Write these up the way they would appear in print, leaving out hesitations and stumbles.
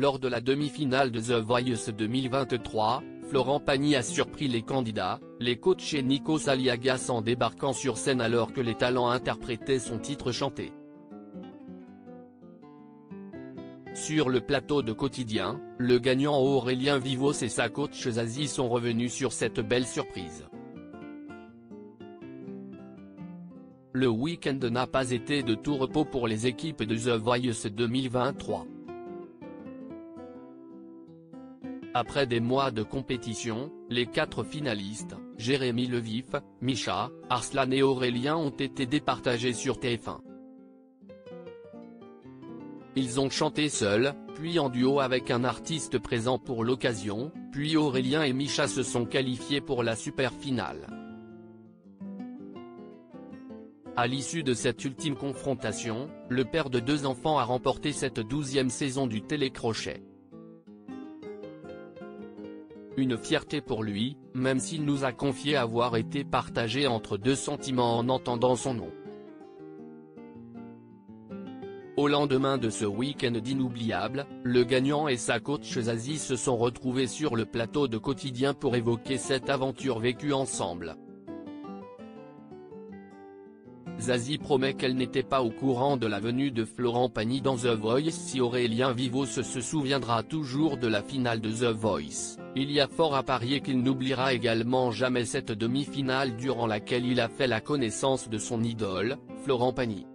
Lors de la demi-finale de The Voice 2023, Florent Pagny a surpris les candidats, les coachs et Nikos Aliagas en débarquant sur scène alors que les talents interprétaient son titre chanté. Sur le plateau de Quotidien, le gagnant Aurélien Vivos et sa coach Zazie sont revenus sur cette belle surprise. Le week-end n'a pas été de tout repos pour les équipes de The Voice 2023. Après des mois de compétition, les 4 finalistes, Jérémy Levif, Misha, Arslan et Aurélien ont été départagés sur TF1. Ils ont chanté seuls, puis en duo avec un artiste présent pour l'occasion, puis Aurélien et Misha se sont qualifiés pour la super finale. À l'issue de cette ultime confrontation, le père de 2 enfants a remporté cette 12e saison du télécrochet. Une fierté pour lui, même s'il nous a confié avoir été partagé entre 2 sentiments en entendant son nom. Au lendemain de ce week-end inoubliable, le gagnant et sa coach Zazie se sont retrouvés sur le plateau de Quotidien pour évoquer cette aventure vécue ensemble. Zazie promet qu'elle n'était pas au courant de la venue de Florent Pagny dans The Voice. Si Aurélien Vivos se souviendra toujours de la finale de The Voice, il y a fort à parier qu'il n'oubliera également jamais cette demi-finale durant laquelle il a fait la connaissance de son idole, Florent Pagny.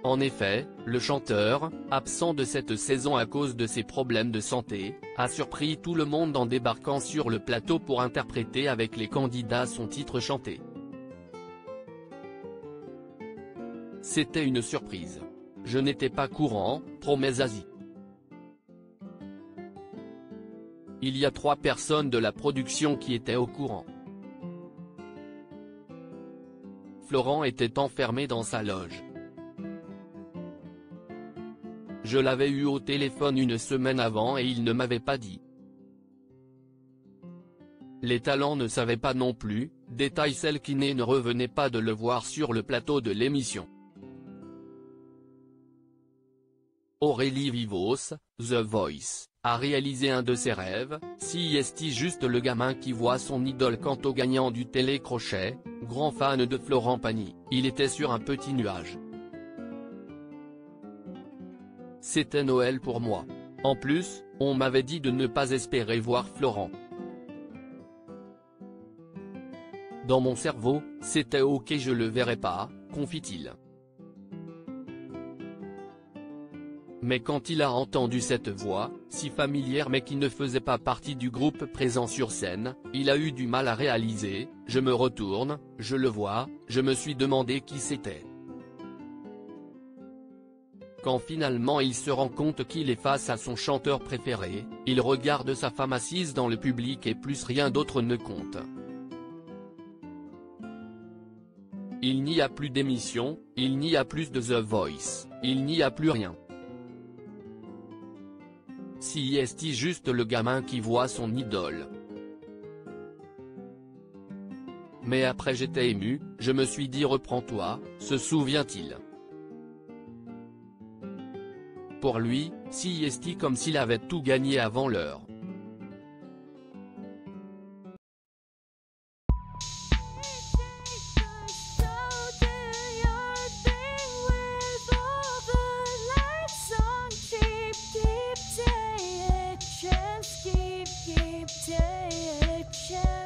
En effet, le chanteur, absent de cette saison à cause de ses problèmes de santé, a surpris tout le monde en débarquant sur le plateau pour interpréter avec les candidats son titre chanté. C'était une surprise. Je n'étais pas courant, promet Zazie. Il y a 3 personnes de la production qui étaient au courant. Florent était enfermé dans sa loge. Je l'avais eu au téléphone une semaine avant et il ne m'avait pas dit. Les talents ne savaient pas non plus, détaille celle qui ne revenait pas de le voir sur le plateau de l'émission. Aurélie Vivos, The Voice, a réalisé un de ses rêves. Si est juste le gamin qui voit son idole. Quant au gagnant du télécrochet, grand fan de Florent Pagny, il était sur un petit nuage. C'était Noël pour moi. En plus, on m'avait dit de ne pas espérer voir Florent. Dans mon cerveau, c'était ok, je le verrai pas, confie-t-il. Mais quand il a entendu cette voix, si familière mais qui ne faisait pas partie du groupe présent sur scène, il a eu du mal à réaliser. Je me retourne, je le vois, je me suis demandé qui c'était. Quand finalement il se rend compte qu'il est face à son chanteur préféré, il regarde sa femme assise dans le public et plus rien d'autre ne compte. Il n'y a plus d'émission, il n'y a plus de The Voice, il n'y a plus rien. Si est juste le gamin qui voit son idole. Mais après j'étais ému, je me suis dit reprends-toi, se souvient-il. Pour lui, si est comme s'il avait tout gagné avant l'heure. Keep